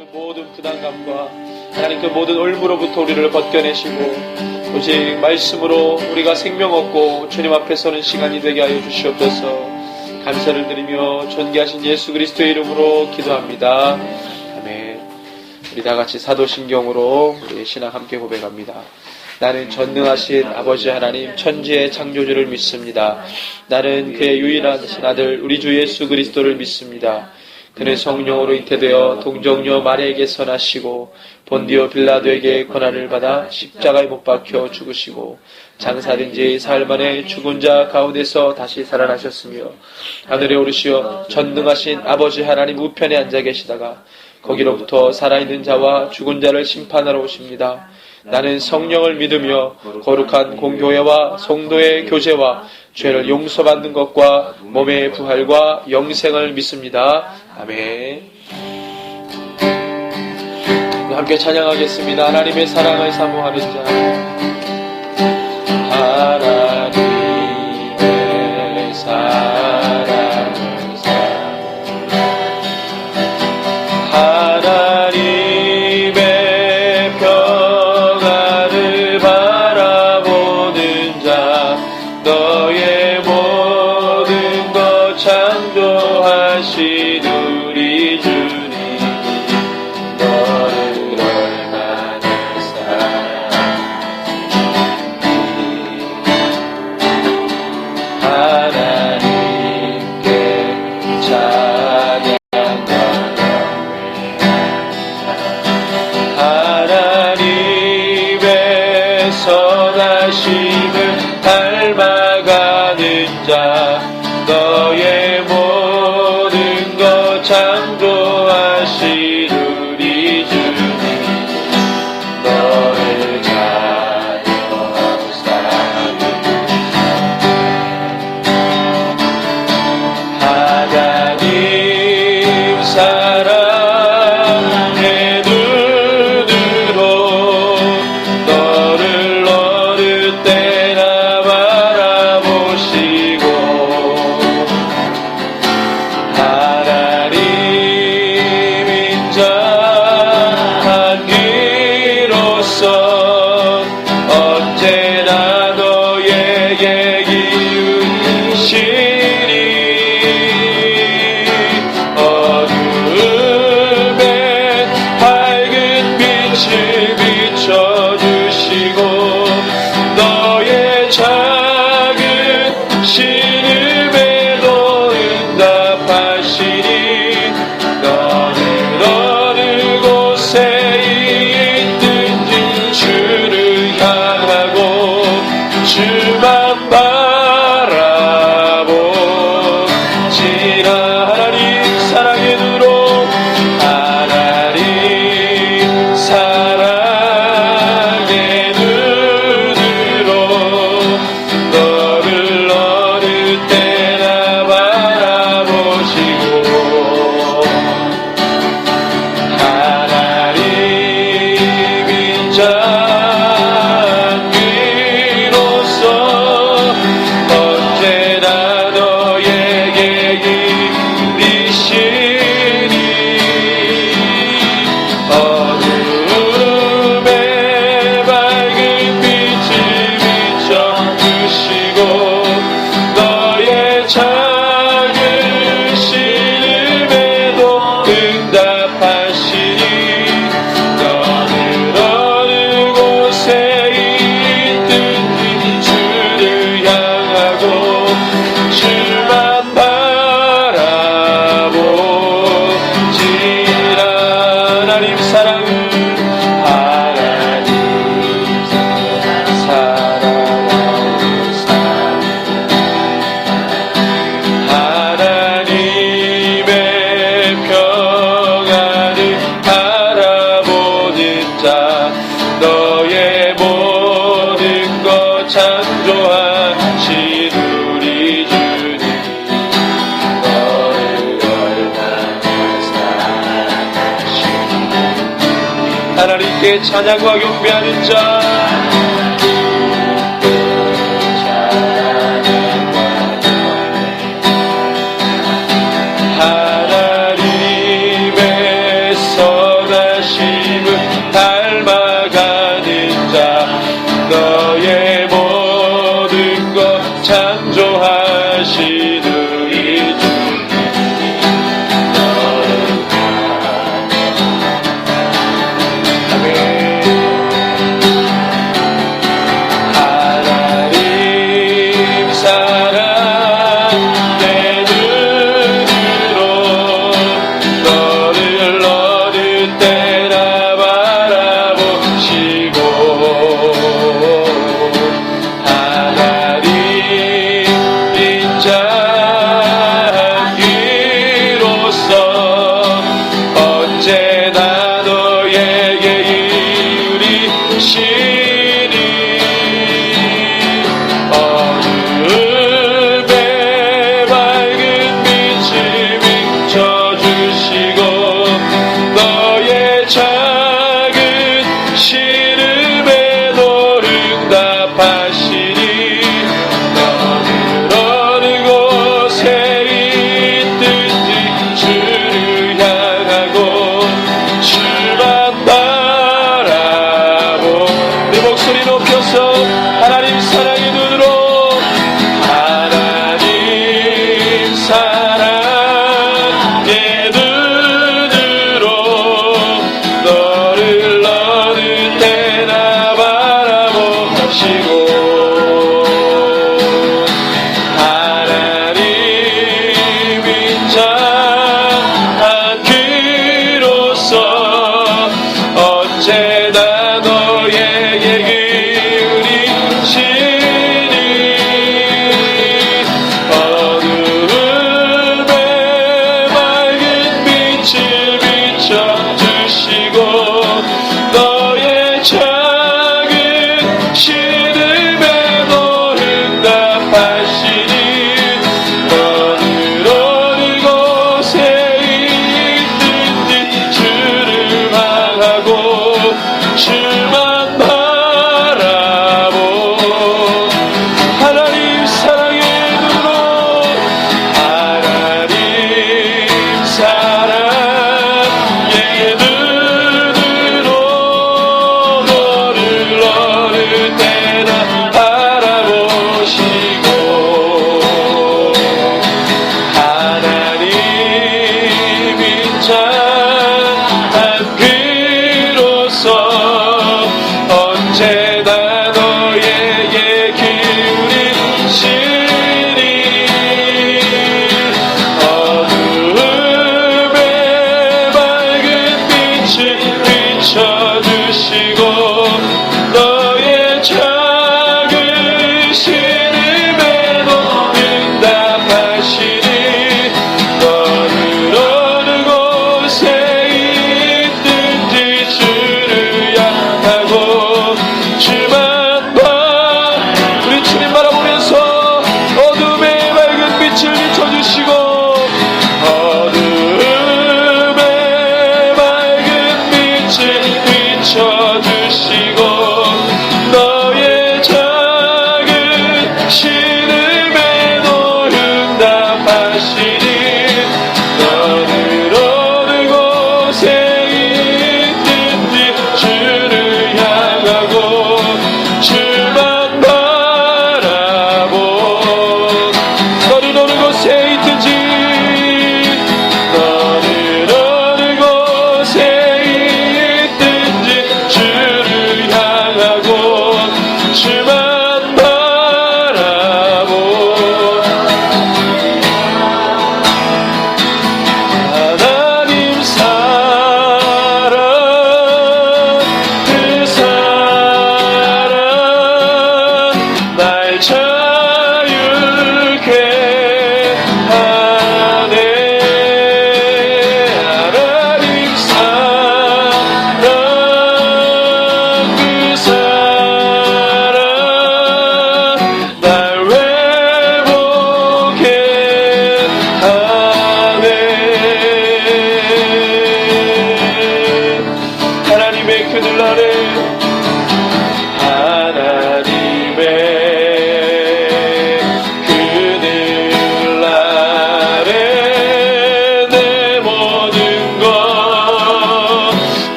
그 모든 부담감과 하나님 그 모든 올무로부터 우리를 벗겨내시고 오직 말씀으로 우리가 생명 얻고 주님 앞에 서는 시간이 되게 하여 주시옵소서. 감사를 드리며 존귀하신 예수 그리스도의 이름으로 기도합니다. 아멘. 우리 다 같이 사도신경으로 우리의 신앙 함께 고백합니다. 나는 전능하신 아버지 하나님 천지의 창조주를 믿습니다. 나는 그의 유일하신 아들 우리 주 예수 그리스도를 믿습니다. 그는 성령으로 잉태되어 동정녀 마리아에게서 나시고 본디오 빌라도에게 고난을 받아 십자가에 못 박혀 죽으시고 장사된 지 사흘 만에 죽은 자 가운데서 다시 살아나셨으며 하늘에 오르시어 전능하신 아버지 하나님 우편에 앉아 계시다가 거기로부터 살아있는 자와 죽은 자를 심판하러 오십니다. 나는 성령을 믿으며 거룩한 공교회와 성도의 교제와 죄를 용서받는 것과 몸의 부활과 영생을 믿습니다. 아멘. 함께 찬양하겠습니다. 하나님의 사랑을 사모하는 자, 하나님의 사랑을 사모하는 하나님의 평안을 바라보는 자, 너의 모든 것 창조하신 우리 주님, 너를 얼마나 하나님께 찬양하며 하나님의 선하심을 닮아가는 자, 너의 모든 것 창조하신 우리 주님, 너를 찬양하고 하나님 사랑의 눈으로 너를 어느 때나 바라보시고 하나님 인자한 귀로서 언제나 너에게 이으시니 어둠에 밝은 빛을 비춰주시고 너의 작은 신음에도 응답하시니 너는 어느 곳에 있든지 주를 향하고 주만 바라보지라. 하나님 사랑의 눈으로 하나님 사랑의 눈으로 너를 어느 때나 바라보시고 하나님 인자한 귀로서 언제나 너에게 이르시니 어둠에 밝은 빛을 비춰주시고 너의 작은 신음에도 응답하시니 너는 어느 곳에 있든지 주를 향하고 주만 바라보지라. 하나님 사랑을 하나님 하나님의 평안을 바라보는 자, 너의 모든 것 창조하신 우리 주님, 너를 얼마나 사랑하시니 하나님께 찬양과 경배하는 자, 하나님의 선한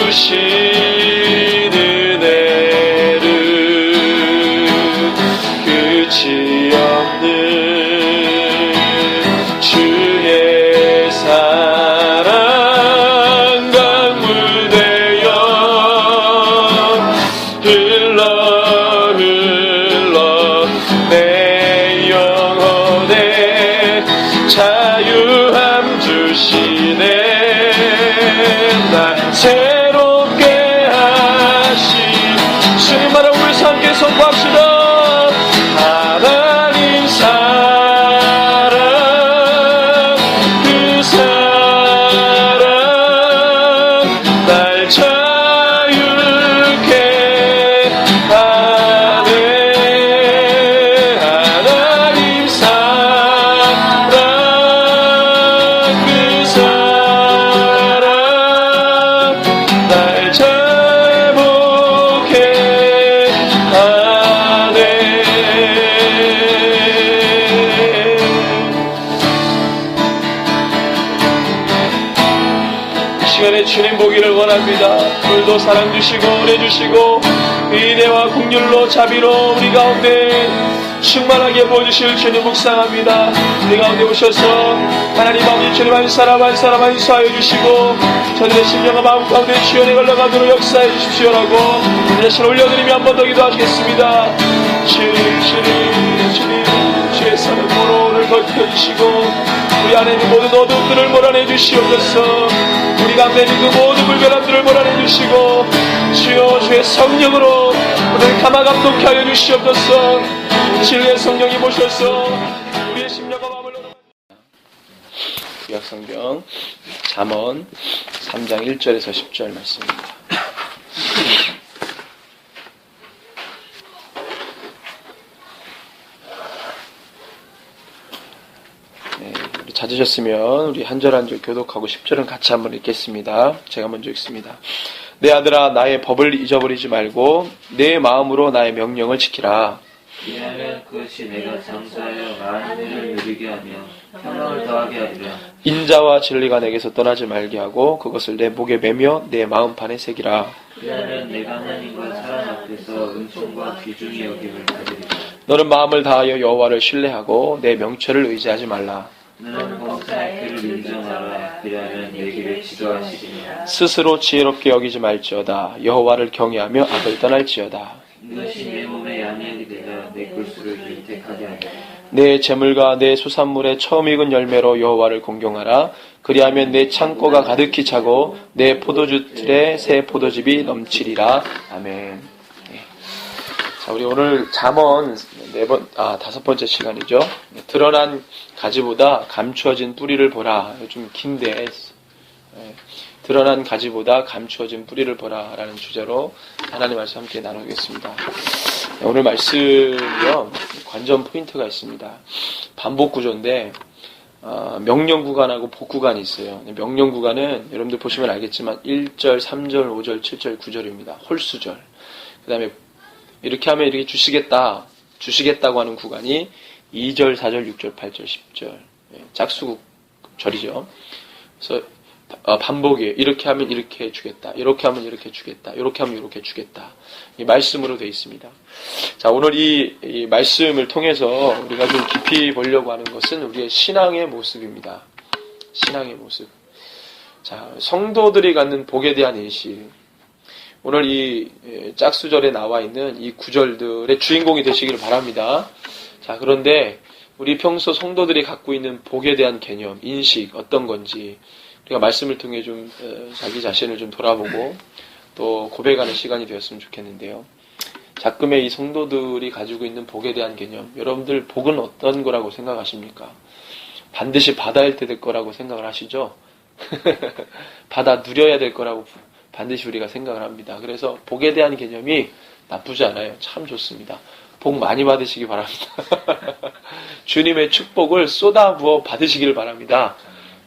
주신 은혜를 끝이 없는 주의 사랑 강물되어 흘러 내 영혼에 자유함 주시네. 날 새롭게 하시 주님만을 우리 함께 선포합시다. 하나님 사랑 그 사랑 날 자유케 하네. 하나님 사랑 그 사랑 날 자복케 하네. 이 시간에 주님 보기를 원합니다. 오늘도 사랑 주시고 은혜 주시고 의대와 국률로 자비로 우리 가운데 충만하게 보여주실 주님 묵상합니다. 우리 가운데 오셔서 하나님 아버지 주님 한 사람 한 사람 안수하여 주시고 저들의 심령과 마음 가운데 주연에 걸러가도록 역사해 주십시오라고 자신 올려드리며 한 번 더 기도하시겠습니다. 주님 주의 사랑으로 오늘 버텨주시고 우리 안에 있는 모든 어둠들을 몰아내 주시옵소서. 우리 가운데 있는 그 모든 불변함들을 몰아내 주시고 주여 주의 성령으로 오늘 감화 감동케 하여 주시옵소서. 진리의 성령이 모셔서 우리의 심령과 마음을 구약성경 잠언 3장 1절에서 10절 말씀입니다. 찾으셨으면 우리 한 절 한 절 교독하고 10절은 같이 한번 읽겠습니다. 제가 먼저 읽습니다. 내 아들아 나의 법을 잊어버리지 말고 내 마음으로 나의 명령을 지키라. 이하면 그것이 내가 장수하여 많은 일을 누리게 하며 평강을 더하게 하리라. 인자와 진리가 내게서 떠나지 말게 하고 그것을 내 목에 매며 내 마음판에 새기라. 이하면 내가 하나님과 사람 앞에서 은총과 귀중히 여김을 받으리라. 너는 마음을 다하여 여호와를 신뢰하고 내 명철을 의지하지 말라. 너는 범사의 길을 인정하라. 그리하면 내 길을 지도하시리라. 스스로 지혜롭게 여기지 말지어다. 여호와를 경외하며 악을 떠날지어다. 이것이 내 몸의 양약이 되라. 내 골수를 윤택하게 하리라. 내 재물과 내 수산물의 처음 익은 열매로 여호와를 공경하라. 그리하면 내 창고가 가득히 차고 내 포도주 틀에 새 포도즙이 넘치리라. 아멘. 네. 자, 우리 오늘 잠언 다섯 번째 시간이죠. 드러난 가지보다 감추어진 뿌리를 보라. 좀 긴데 드러난 가지보다 감추어진 뿌리를 보라 라는 주제로 하나님 말씀 함께 나누겠습니다. 오늘 말씀이요 관전 포인트가 있습니다. 반복 구조인데 명령 구간하고 복 구간이 있어요. 명령 구간은 여러분들 보시면 알겠지만 1절, 3절, 5절, 7절, 9절입니다. 홀수절. 그 다음에 이렇게 하면 이렇게 주시겠다고 하는 구간이 2절, 4절, 6절, 8절, 10절. 짝수절이죠. 그래서 반복이에요. 이렇게 하면 이렇게 주겠다. 이렇게 하면 이렇게 주겠다. 이렇게 하면 이렇게 주겠다. 이 말씀으로 되어 있습니다. 자, 오늘 이 말씀을 통해서 우리가 좀 깊이 보려고 하는 것은 우리의 신앙의 모습입니다. 신앙의 모습. 자, 성도들이 갖는 복에 대한 인식. 오늘 이 짝수절에 나와 있는 이 구절들의 주인공이 되시기를 바랍니다. 자, 그런데 우리 평소 성도들이 갖고 있는 복에 대한 개념, 인식 어떤 건지 우리가 말씀을 통해 좀 자기 자신을 좀 돌아보고 또 고백하는 시간이 되었으면 좋겠는데요. 작금의 이 성도들이 가지고 있는 복에 대한 개념, 여러분들 복은 어떤 거라고 생각하십니까? 반드시 받아야 될 거라고 생각을 하시죠? 받아 누려야 될 거라고 반드시 우리가 생각을 합니다. 그래서 복에 대한 개념이 나쁘지 않아요. 참 좋습니다. 복 많이 받으시기 바랍니다. 주님의 축복을 쏟아부어 받으시길 바랍니다.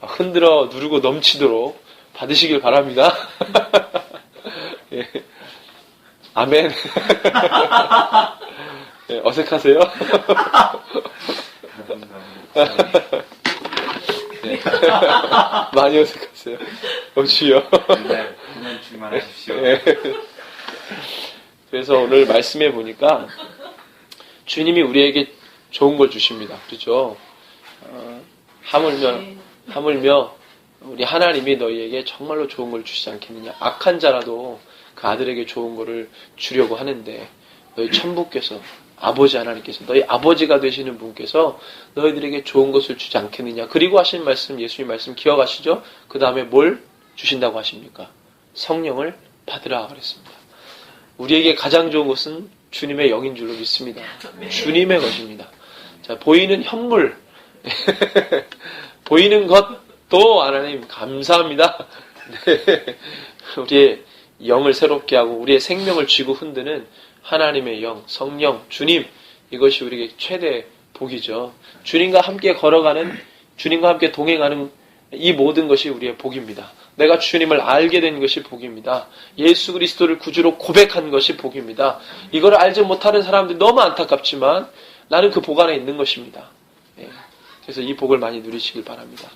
흔들어 누르고 넘치도록 받으시길 바랍니다. 예. 아멘. 예, 어색하세요? 네. 많이 어색하세요. 주여. 그날 주님 하시기만 하십시오. 예. 그래서 오늘 말씀해 보니까 주님이 우리에게 좋은 걸 주십니다. 그렇죠? 하물며 우리 하나님이 너희에게 정말로 좋은 걸 주시지 않겠느냐. 악한 자라도 그 아들에게 좋은 거를 주려고 하는데 너희 천부께서 아버지 하나님께서 너희 아버지가 되시는 분께서 너희들에게 좋은 것을 주지 않겠느냐. 그리고 하신 말씀, 예수님 말씀 기억하시죠? 그 다음에 뭘 주신다고 하십니까? 성령을 받으라 그랬습니다. 우리에게 가장 좋은 것은 주님의 영인 줄로 믿습니다. 주님의 것입니다. 자, 보이는 현물 보이는 것도 하나님 감사합니다. 네. 우리의 영을 새롭게 하고 우리의 생명을 쥐고 흔드는 하나님의 영, 성령, 주님, 이것이 우리에게 최대 복이죠. 주님과 함께 걸어가는, 주님과 함께 동행하는 이 모든 것이 우리의 복입니다. 내가 주님을 알게 된 것이 복입니다. 예수 그리스도를 구주로 고백한 것이 복입니다. 이걸 알지 못하는 사람들이 너무 안타깝지만 나는 그 복 안에 있는 것입니다. 예. 그래서 이 복을 많이 누리시길 바랍니다.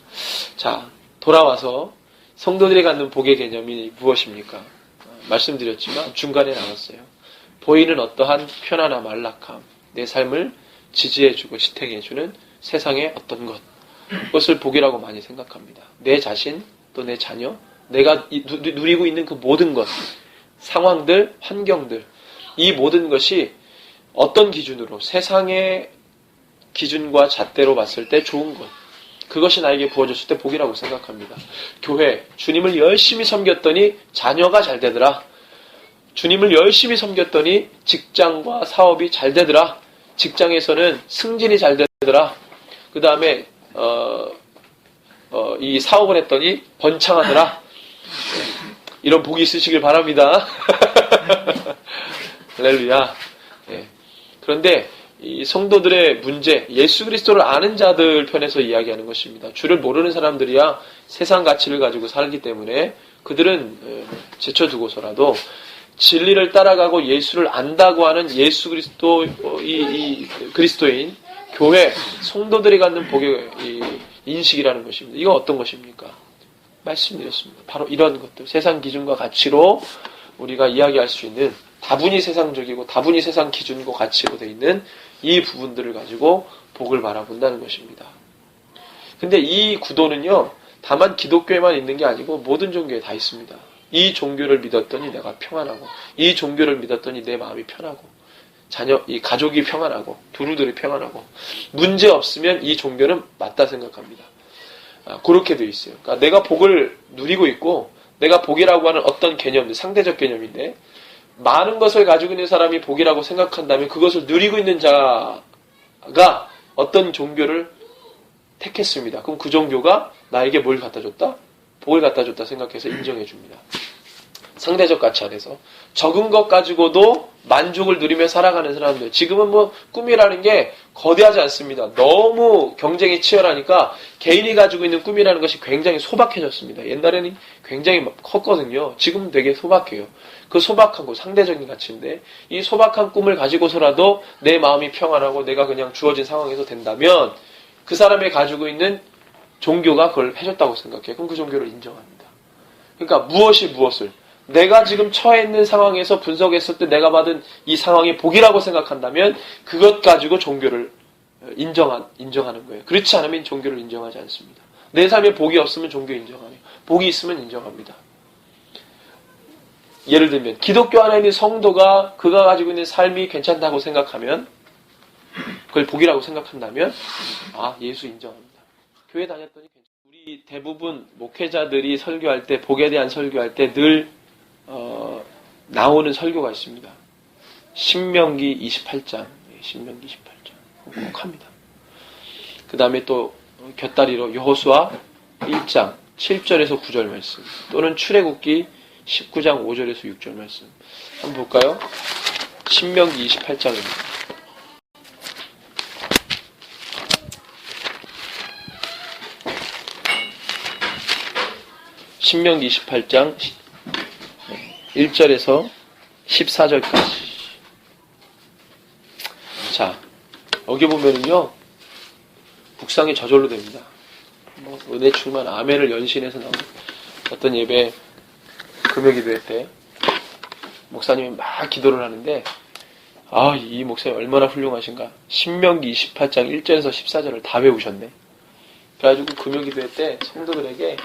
자, 돌아와서 성도들이 갖는 복의 개념이 무엇입니까? 말씀드렸지만 중간에 나왔어요. 보이는 어떠한 편안함, 안락함, 내 삶을 지지해주고 지탱해주는 세상의 어떤 것, 그것을 복이라고 많이 생각합니다. 내 자신, 또 내 자녀, 내가 누리고 있는 그 모든 것, 상황들, 환경들, 이 모든 것이 어떤 기준으로, 세상의 기준과 잣대로 봤을 때 좋은 것, 그것이 나에게 부어졌을 때 복이라고 생각합니다. 교회, 주님을 열심히 섬겼더니 자녀가 잘 되더라. 주님을 열심히 섬겼더니 직장과 사업이 잘 되더라. 직장에서는 승진이 잘 되더라. 그 다음에 이 사업을 했더니 번창하더라. 이런 복이 있으시길 바랍니다. 할렐루야. 예. 그런데 이 성도들의 문제, 예수 그리스도를 아는 자들 편에서 이야기하는 것입니다. 주를 모르는 사람들이야 세상 가치를 가지고 살기 때문에 그들은 제쳐두고서라도 진리를 따라가고 예수를 안다고 하는 예수 그리스도, 이 그리스도인, 교회, 성도들이 갖는 복의 인식이라는 것입니다. 이건 어떤 것입니까? 말씀드렸습니다. 바로 이런 것들, 세상 기준과 가치로 우리가 이야기할 수 있는 다분히 세상적이고 다분히 세상 기준과 가치로 되어 있는 이 부분들을 가지고 복을 바라본다는 것입니다. 근데 이 구도는요, 다만 기독교에만 있는 게 아니고 모든 종교에 다 있습니다. 이 종교를 믿었더니 내가 평안하고, 이 종교를 믿었더니 내 마음이 편하고, 이 가족이 평안하고, 두루두루 평안하고, 문제 없으면 이 종교는 맞다 생각합니다. 그렇게 되어 있어요. 그러니까 내가 복을 누리고 있고, 내가 복이라고 하는 어떤 개념, 상대적 개념인데, 많은 것을 가지고 있는 사람이 복이라고 생각한다면 그것을 누리고 있는 자가 어떤 종교를 택했습니다. 그럼 그 종교가 나에게 뭘 갖다 줬다? 복을 갖다 줬다 생각해서 인정해 줍니다. 상대적 가치 안에서 적은 것 가지고도 만족을 누리며 살아가는 사람들. 지금은 뭐 꿈이라는 게 거대하지 않습니다. 너무 경쟁이 치열하니까 개인이 가지고 있는 꿈이라는 것이 굉장히 소박해졌습니다. 옛날에는 굉장히 컸거든요. 지금은 되게 소박해요. 그 소박한 거 상대적인 가치인데 이 소박한 꿈을 가지고서라도 내 마음이 평안하고 내가 그냥 주어진 상황에서 된다면 그 사람이 가지고 있는 종교가 그걸 해줬다고 생각해요. 그럼 그 종교를 인정합니다. 그러니까 무엇이 무엇을 내가 지금 처해 있는 상황에서 분석했을 때 내가 받은 이 상황이 복이라고 생각한다면 그것 가지고 종교를 인정하는 거예요. 그렇지 않으면 종교를 인정하지 않습니다. 내 삶에 복이 없으면 종교 인정 안 해요. 복이 있으면 인정합니다. 예를 들면 기독교 안에 있는 성도가 그가 가지고 있는 삶이 괜찮다고 생각하면 그걸 복이라고 생각한다면 예수 인정합니다. 교회 다녔더니 우리 대부분 목회자들이 설교할 때 복에 대한 설교할 때 늘 나오는 설교가 있습니다. 신명기 28장. 신명기 28장. 꼭 합니다. 그 다음에 또 곁다리로 여호수아 1장 7절에서 9절 말씀 또는 출애굽기 19장 5절에서 6절 말씀 한번 볼까요? 신명기 28장입니다. 신명기 28장 1절에서 14절까지. 자, 여기 보면은요, 북상이 저절로 됩니다. 은혜 충만 아멘을 연신해서 나오는 어떤 예배, 금요기도회 때 목사님이 막 기도를 하는데 이 목사님 얼마나 훌륭하신가. 신명기 28장 1절에서 14절을 다 외우셨네. 그래가지고 금요기도회 때 성도들에게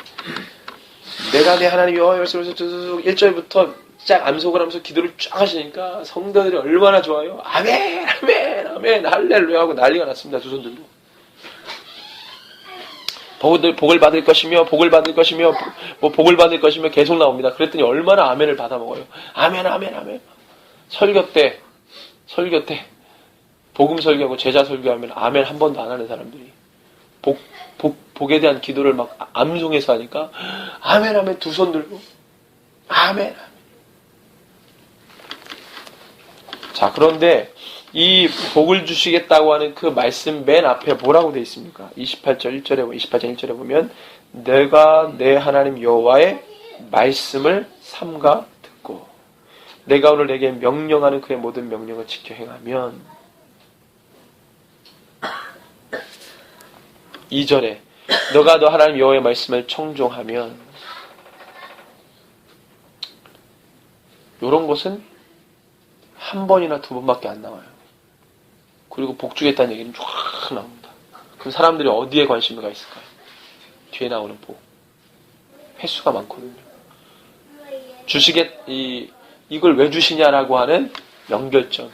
내가 내 하나님 여호와의 말씀을 1절부터 쫙 암송을 하면서 기도를 쫙 하시니까 성도들이 얼마나 좋아요. 아멘 아멘 아멘 할렐루야 하고 난리가 났습니다. 두 손 들고. 복을 받을 것이며 복을 받을 것이며 복을 받을 것이며 계속 나옵니다. 그랬더니 얼마나 아멘을 받아 먹어요. 아멘 아멘 아멘. 설교 때 복음 설교하고 제자 설교하면 아멘 한 번도 안 하는 사람들이 복에 대한 기도를 막 암송해서 하니까 아멘 아멘 두 손 들고 아멘 아멘. 자, 그런데 이 복을 주시겠다고 하는 그 말씀 맨 앞에 뭐라고 되어 있습니까? 28장 1절에 보면 내가 내 하나님 여호와의 말씀을 삼가 듣고 내가 오늘 내게 명령하는 그의 모든 명령을 지켜 행하면 2절에 너가 너 하나님 여호와의 말씀을 청종하면 이런 것은 한 번이나 두 번밖에 안 나와요. 그리고 복 주겠다는 얘기는 쫙 나옵니다. 그럼 사람들이 어디에 관심이 가 있을까요? 뒤에 나오는 복. 횟수가 많거든요. 이걸 왜 주시냐라고 하는 연결점.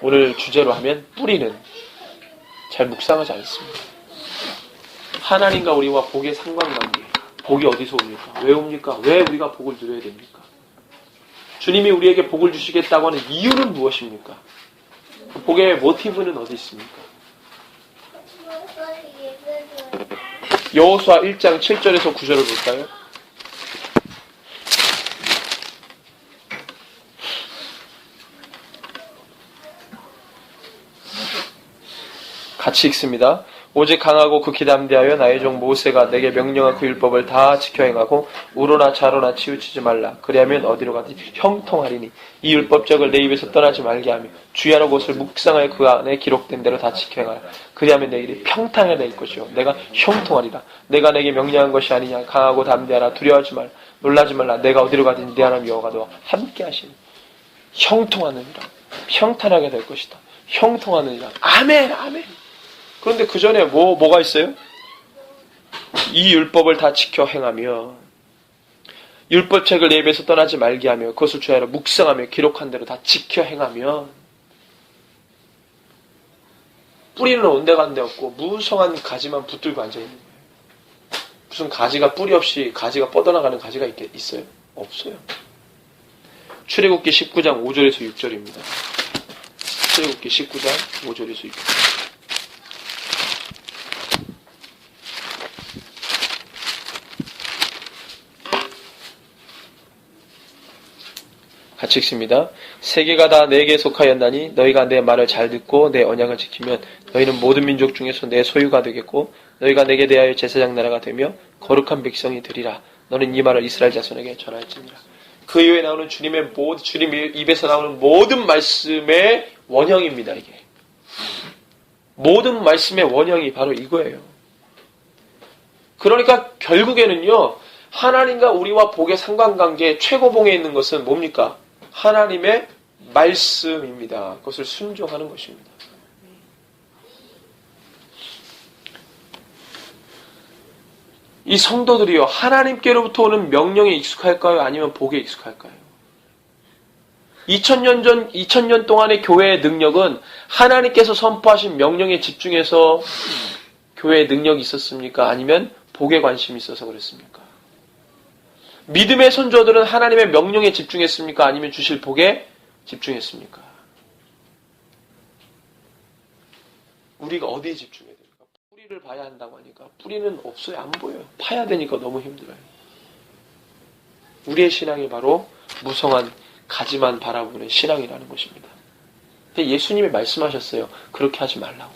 오늘 주제로 하면 뿌리는 잘 묵상하지 않습니다. 하나님과 우리와 복의 상관관계. 복이 어디서 옵니까? 왜 옵니까? 왜 우리가 복을 누려야 됩니까? 주님이 우리에게 복을 주시겠다고 하는 이유는 무엇입니까? 그 복의 모티브는 어디 있습니까? 여호수아 1장 7절에서 9절을 볼까요? 같이 읽습니다. 오직 강하고 극히 담대하여 나의 종 모세가 내게 명령한 그 율법을 다 지켜 행하고 우로나 좌로나 치우치지 말라. 그리하면 어디로 가든지 형통하리니 이 율법적을 내 입에서 떠나지 말게 하며 주야로 것을 묵상하여 그 안에 기록된 대로 다 지켜 행하라. 그리하면 내 일이 평탄하게 될 것이요 내가 형통하리라. 내가 내게 명령한 것이 아니냐. 강하고 담대하라. 두려워하지 말라. 놀라지 말라. 내가 어디로 가든지 내 하나님 여호와가 너와 함께 하시니 형통하느니라. 평탄하게 될 것이다. 형통하느니라. 아멘 아멘. 그런데 그 전에 뭐가 있어요? 이 율법을 다 지켜 행하며 율법책을 내 입에서 떠나지 말게 하며 그것을 주야로 묵상하며 기록한 대로 다 지켜 행하면 뿌리는 온데간데 없고 무성한 가지만 붙들고 앉아있는 거예요. 무슨 가지가 뿌리 없이 가지가 뻗어나가는 가지가 있어요? 없어요. 출애굽기 19장 5절에서 6절입니다. 출애굽기 19장 5절에서 6절. 같이 읽습니다. 세계가 다 내게 속하였나니 너희가 내 말을 잘 듣고 내 언약을 지키면 너희는 모든 민족 중에서 내 소유가 되겠고 너희가 내게 대하여 제사장 나라가 되며 거룩한 백성이 되리라. 너는 이 말을 이스라엘 자손에게 전할지니라. 그 이후에 나오는 주님 입에서 나오는 모든 말씀의 원형입니다. 이게 모든 말씀의 원형이 바로 이거예요. 그러니까 결국에는요, 하나님과 우리와 복의 상관관계의 최고봉에 있는 것은 뭡니까? 하나님의 말씀입니다. 그것을 순종하는 것입니다. 이 성도들이요, 하나님께로부터 오는 명령에 익숙할까요? 아니면 복에 익숙할까요? 2000년 동안의 교회의 능력은 하나님께서 선포하신 명령에 집중해서 교회의 능력이 있었습니까? 아니면 복에 관심이 있어서 그랬습니까? 믿음의 선조들은 하나님의 명령에 집중했습니까? 아니면 주실 복에 집중했습니까? 우리가 어디에 집중해야 됩니까? 뿌리를 봐야 한다고 하니까 뿌리는 없어요. 안 보여요. 파야 되니까 너무 힘들어요. 우리의 신앙이 바로 무성한 가지만 바라보는 신앙이라는 것입니다. 근데 예수님이 말씀하셨어요. 그렇게 하지 말라고.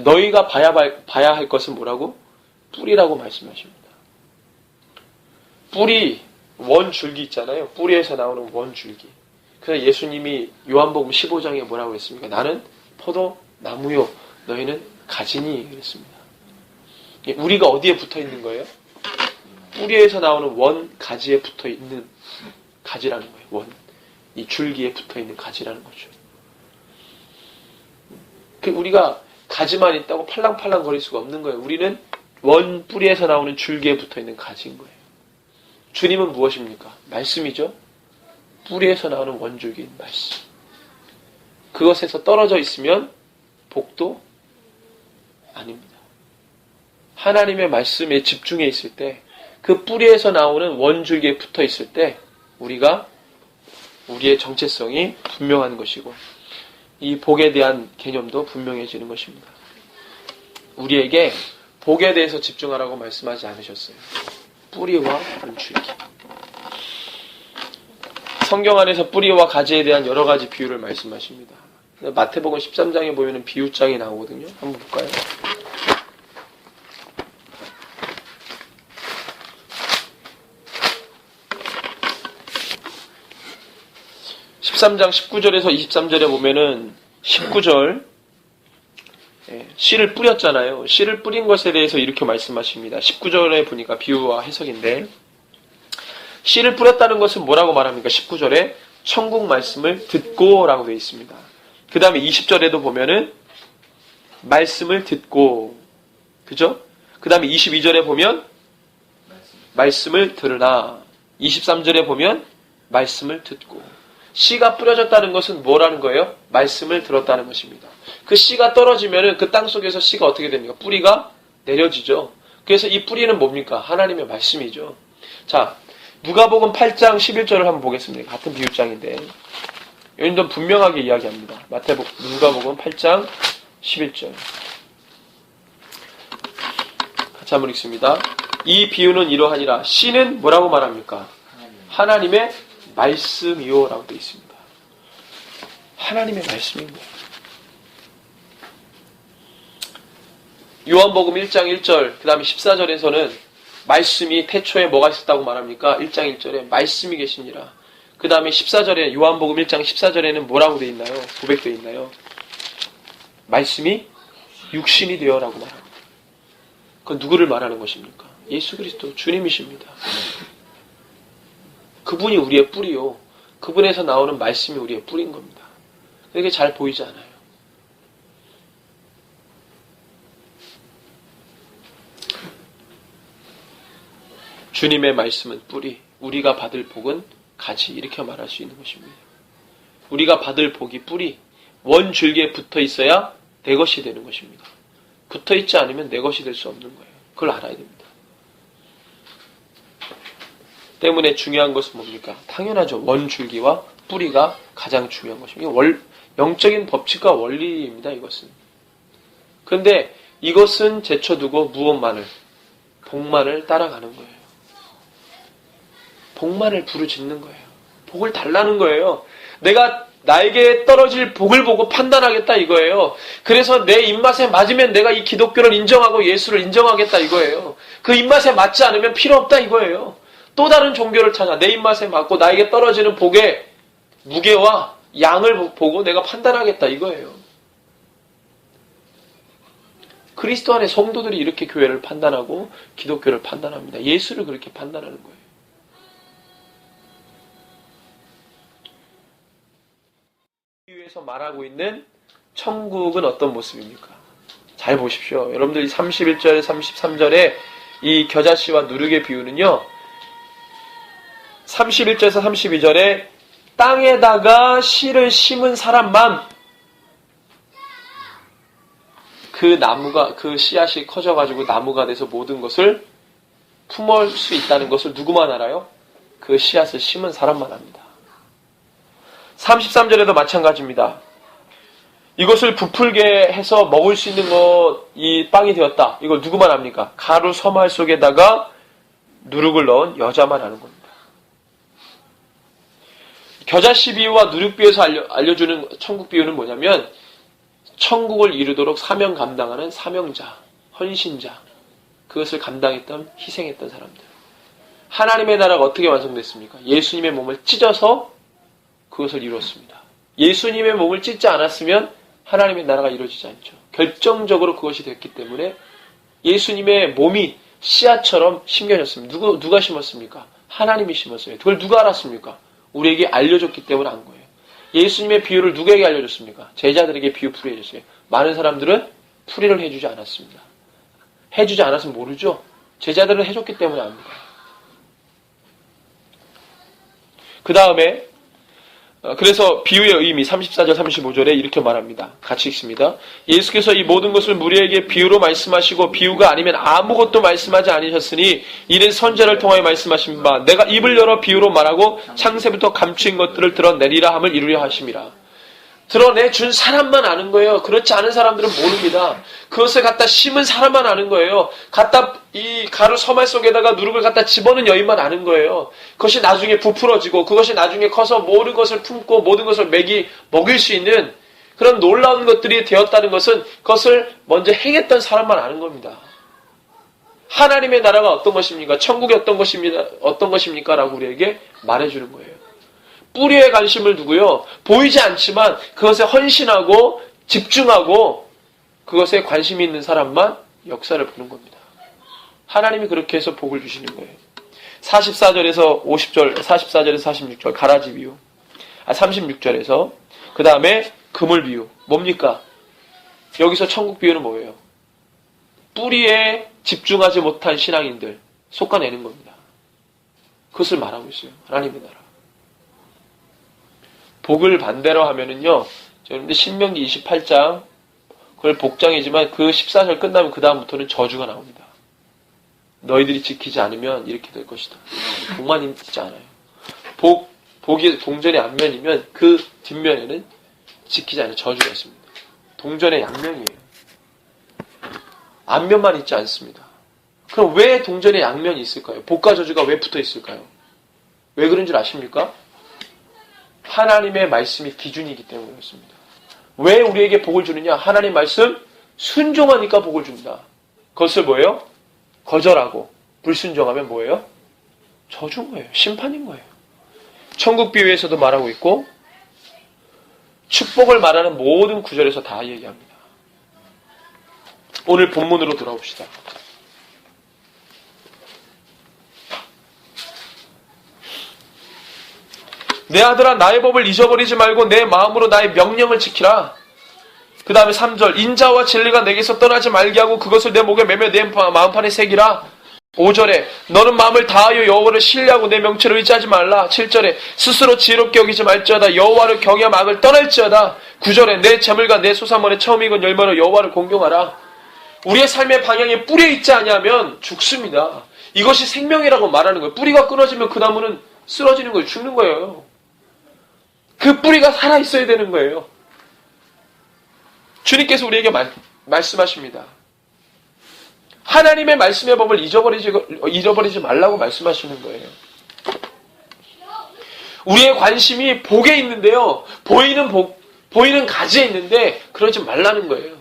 너희가 봐야 할 것은 뭐라고? 뿌리라고 말씀하십니다. 뿌리, 원줄기 있잖아요. 뿌리에서 나오는 원줄기. 그래서 예수님이 요한복음 15장에 뭐라고 했습니까? 나는 포도나무요, 너희는 가지니 그랬습니다. 우리가 어디에 붙어 있는 거예요? 뿌리에서 나오는 원 가지에 붙어 있는 가지라는 거예요. 원. 이 줄기에 붙어 있는 가지라는 거죠. 우리가 가지만 있다고 팔랑팔랑 거릴 수가 없는 거예요. 우리는 원 뿌리에서 나오는 줄기에 붙어 있는 가지인 거예요. 주님은 무엇입니까? 말씀이죠. 뿌리에서 나오는 원줄기인 말씀. 그것에서 떨어져 있으면 복도 아닙니다. 하나님의 말씀에 집중해 있을 때, 그 뿌리에서 나오는 원줄기에 붙어 있을 때 우리의 정체성이 분명한 것이고, 이 복에 대한 개념도 분명해지는 것입니다. 우리에게 복에 대해서 집중하라고 말씀하지 않으셨어요. 뿌리와 원줄기. 성경 안에서 뿌리와 가지에 대한 여러 가지 비유를 말씀하십니다. 마태복음 13장에 보면 비유장이 나오거든요. 한번 볼까요? 13장 19절에서 23절에 보면은 19절 씨를 뿌렸잖아요. 씨를 뿌린 것에 대해서 이렇게 말씀하십니다. 19절에 보니까 비유와 해석인데, 씨를 뿌렸다는 것은 뭐라고 말합니까? 19절에 천국 말씀을 듣고 라고 되어 있습니다. 그 다음에 20절에도 보면은 말씀을 듣고, 그죠? 그 다음에 22절에 보면 말씀을 들으나, 23절에 보면 말씀을 듣고. 씨가 뿌려졌다는 것은 뭐라는 거예요? 말씀을 들었다는 것입니다. 그 씨가 떨어지면은 그 땅 속에서 씨가 어떻게 됩니까? 뿌리가 내려지죠. 그래서 이 뿌리는 뭡니까? 하나님의 말씀이죠. 자, 누가복음 8장 11절을 한번 보겠습니다. 같은 비유장인데 여기는 분명하게 이야기합니다. 누가복음 8장 11절 같이 한번 읽습니다. 이 비유는 이러하니라. 씨는 뭐라고 말합니까? 하나님의 말씀이요 라고 되어 있습니다. 하나님의 말씀인 거예요. 요한복음 1장 1절 그 다음에 14절에서는 말씀이 태초에 뭐가 있었다고 말합니까? 1장 1절에 말씀이 계시니라. 그 다음에 14절에 요한복음 1장 14절에는 뭐라고 되어 있나요? 고백되어 있나요? 말씀이 육신이 되어라고 말합니다. 그건 누구를 말하는 것입니까? 예수 그리스도 주님이십니다. 그분이 우리의 뿌리요. 그분에서 나오는 말씀이 우리의 뿌리인 겁니다. 이게 잘 보이지 않아요. 주님의 말씀은 뿌리, 우리가 받을 복은 가지, 이렇게 말할 수 있는 것입니다. 우리가 받을 복이 뿌리, 원 줄기에 붙어 있어야 내 것이 되는 것입니다. 붙어 있지 않으면 내 것이 될 수 없는 거예요. 그걸 알아야 됩니다. 때문에 중요한 것은 뭡니까? 당연하죠. 원줄기와 뿌리가 가장 중요한 것입니다. 영적인 법칙과 원리입니다. 이것은. 그런데 이것은 제쳐두고 무엇만을? 복만을 따라가는 거예요. 복만을 부르짖는 거예요. 복을 달라는 거예요. 내가 나에게 떨어질 복을 보고 판단하겠다 이거예요. 그래서 내 입맛에 맞으면 내가 이 기독교를 인정하고 예수를 인정하겠다 이거예요. 그 입맛에 맞지 않으면 필요 없다 이거예요. 또 다른 종교를 찾아 내 입맛에 맞고 나에게 떨어지는 복의 무게와 양을 보고 내가 판단하겠다 이거예요. 그리스도 안에 성도들이 이렇게 교회를 판단하고 기독교를 판단합니다. 예수를 그렇게 판단하는 거예요. 위에서 말하고 있는 천국은 어떤 모습입니까? 잘 보십시오. 여러분들 31절, 33절에 이 겨자씨와 누룩의 비유는요. 31절에서 32절에 땅에다가 씨를 심은 사람만 그 씨앗이 커져가지고 나무가 돼서 모든 것을 품을 수 있다는 것을 누구만 알아요? 그 씨앗을 심은 사람만 압니다. 33절에도 마찬가지입니다. 이것을 부풀게 해서 먹을 수 있는 이 빵이 되었다. 이걸 누구만 압니까? 가루 서말 속에다가 누룩을 넣은 여자만 아는 겁니다. 겨자씨 비유와 누룩 비유에서 알려주는 천국 비유는 뭐냐면 천국을 이루도록 사명 감당하는 사명자, 헌신자, 그것을 감당했던, 희생했던 사람들. 하나님의 나라가 어떻게 완성됐습니까? 예수님의 몸을 찢어서 그것을 이루었습니다. 예수님의 몸을 찢지 않았으면 하나님의 나라가 이루어지지 않죠. 결정적으로 그것이 됐기 때문에 예수님의 몸이 씨앗처럼 심겨졌습니다. 누가 심었습니까? 하나님이 심었어요. 그걸 누가 알았습니까? 우리에게 알려줬기 때문에 안 거예요. 예수님의 비유를 누구에게 알려줬습니까? 제자들에게 비유 풀이 해줬어요. 많은 사람들은 풀이를 해주지 않았습니다. 해주지 않았으면 모르죠? 제자들은 해줬기 때문에 압니다. 그 다음에 그래서 비유의 의미 34절 35절에 이렇게 말합니다. 같이 읽습니다. 예수께서 이 모든 것을 무리에게 비유로 말씀하시고 비유가 아니면 아무것도 말씀하지 않으셨으니 이는 선자를 통하여 말씀하신 바 내가 입을 열어 비유로 말하고 창세부터 감추인 것들을 드러내리라 함을 이루려 하심이라. 드러내준 사람만 아는 거예요. 그렇지 않은 사람들은 모릅니다. 그것을 갖다 심은 사람만 아는 거예요. 갖다 이 가루 서말 속에다가 누룩을 갖다 집어넣은 여인만 아는 거예요. 그것이 나중에 부풀어지고 그것이 나중에 커서 모든 것을 품고 모든 것을 먹일 수 있는 그런 놀라운 것들이 되었다는 것은 그것을 먼저 행했던 사람만 아는 겁니다. 하나님의 나라가 어떤 것입니까? 천국이 어떤 것입니까? 라고 우리에게 말해주는 거예요. 뿌리에 관심을 두고요. 보이지 않지만 그것에 헌신하고 집중하고 그것에 관심이 있는 사람만 역사를 보는 겁니다. 하나님이 그렇게 해서 복을 주시는 거예요. 44절에서 50절, 44절에서 46절 가라지 비유. 36절에서 그 다음에 그물 비유. 뭡니까? 여기서 천국 비유는 뭐예요? 뿌리에 집중하지 못한 신앙인들 솎아내는 겁니다. 그것을 말하고 있어요. 하나님의 나라. 복을 반대로 하면은요, 여러분들 신명기 28장, 그걸 복장이지만 그 14절 끝나면 그 다음부터는 저주가 나옵니다. 너희들이 지키지 않으면 이렇게 될 것이다. 복만 있지 않아요. 복이 동전의 앞면이면 그 뒷면에는 지키지 않은 저주가 있습니다. 동전의 양면이에요. 앞면만 있지 않습니다. 그럼 왜 동전의 양면이 있을까요? 복과 저주가 왜 붙어 있을까요? 왜 그런 줄 아십니까? 하나님의 말씀이 기준이기 때문에 그렇습니다. 왜 우리에게 복을 주느냐? 하나님 말씀 순종하니까 복을 준다. 그것을 뭐예요? 거절하고 불순종하면 뭐예요? 저주인 거예요. 심판인 거예요. 천국 비유에서도 말하고 있고 축복을 말하는 모든 구절에서 다 얘기합니다. 오늘 본문으로 돌아옵시다. 내 아들아 나의 법을 잊어버리지 말고 내 마음으로 나의 명령을 지키라. 그 다음에 3절 인자와 진리가 내게서 떠나지 말게 하고 그것을 내 목에 매며 내 마음판에 새기라. 5절에 너는 마음을 다하여 여호와를 신뢰하고 내 명체를 의지하지 말라. 7절에 스스로 지혜롭게 여기지 말지어다. 여호와를 경외함 악을 떠날지어다. 9절에 내 재물과 내 소산물의 처음 익은 열매로 여호와를 공경하라. 우리의 삶의 방향에 뿌려 있지 않으면 죽습니다. 이것이 생명이라고 말하는 거예요. 뿌리가 끊어지면 그 나무는 쓰러지는 거예요. 죽는 거예요. 그 뿌리가 살아있어야 되는 거예요. 주님께서 우리에게 말씀하십니다. 하나님의 말씀의 법을 잊어버리지 말라고 말씀하시는 거예요. 우리의 관심이 복에 있는데요. 보이는 가지에 있는데 그러지 말라는 거예요.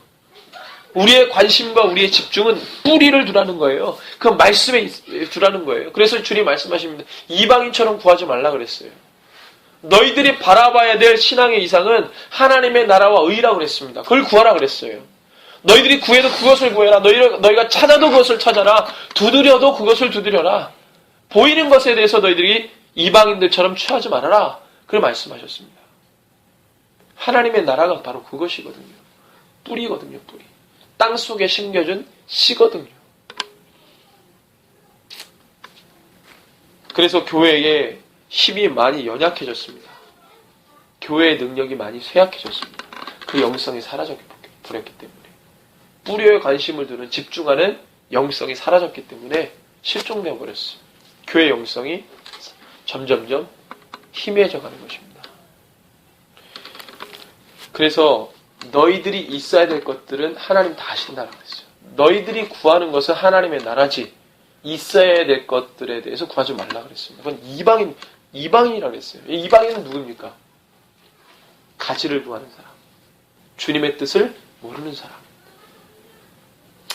우리의 관심과 우리의 집중은 뿌리를 두라는 거예요. 그 말씀에 두라는 거예요. 그래서 주님 말씀하십니다. 이방인처럼 구하지 말라 그랬어요. 너희들이 바라봐야 될 신앙의 이상은 하나님의 나라와 의라고 그랬습니다. 그걸 구하라 그랬어요. 너희들이 구해도 그것을 구해라. 너희가 찾아도 그것을 찾아라. 두드려도 그것을 두드려라. 보이는 것에 대해서 너희들이 이방인들처럼 취하지 말아라. 그걸 말씀하셨습니다. 하나님의 나라가 바로 그것이거든요. 뿌리거든요. 뿌리. 땅 속에 심겨진 씨거든요. 그래서 교회에 힘이 많이 연약해졌습니다. 교회의 능력이 많이 쇠약해졌습니다. 그 영성이 사라져버렸기 때문에. 뿌리에 관심을 두는 집중하는 영성이 사라졌기 때문에 실종되어 버렸어요. 교회의 영성이 점점점 희미해져 가는 것입니다. 그래서 너희들이 있어야 될 것들은 하나님 다 하신다고 했어요. 너희들이 구하는 것은 하나님의 나라지 있어야 될 것들에 대해서 구하지 말라 그랬습니다. 그건 이방인이라고 했어요. 이방인은 누굽니까? 가지를 구하는 사람. 주님의 뜻을 모르는 사람.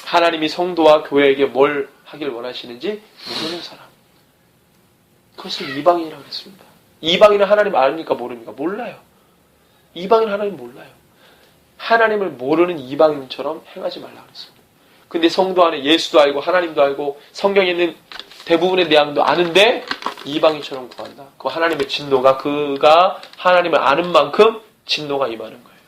하나님이 성도와 교회에게 뭘 하길 원하시는지 모르는 사람. 그것을 이방인이라고 했습니다. 이방인은 하나님 아닙니까? 모릅니까? 몰라요. 이방인 하나님 몰라요. 하나님을 모르는 이방인처럼 행하지 말라 그랬습니다. 근데 성도 안에 예수도 알고 하나님도 알고 성경에 있는 대부분의 내용도 아는데 이방인처럼 구한다. 그 하나님의 진노가 그가 하나님을 아는 만큼 진노가 임하는 거예요.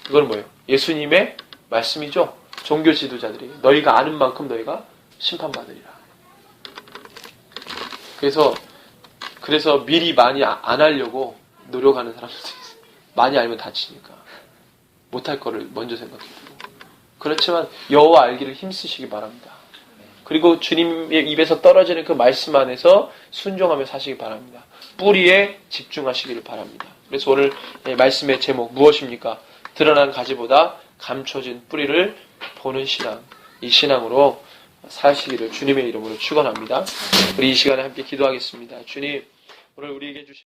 이건 뭐예요? 예수님의 말씀이죠. 종교 지도자들이 너희가 아는 만큼 너희가 심판받으리라. 그래서 미리 많이 안 하려고 노력하는 사람들도 있어요. 많이 알면 다치니까 못할 거를 먼저 생각해요. 그렇지만 여호와 알기를 힘쓰시기 바랍니다. 그리고 주님의 입에서 떨어지는 그 말씀 안에서 순종하며 사시기 바랍니다. 뿌리에 집중하시기를 바랍니다. 그래서 오늘 말씀의 제목 무엇입니까? 드러난 가지보다 감춰진 뿌리를 보는 신앙. 이 신앙으로 사시기를 주님의 이름으로 축원합니다. 우리 이 시간에 함께 기도하겠습니다. 주님, 오늘 우리에게 주신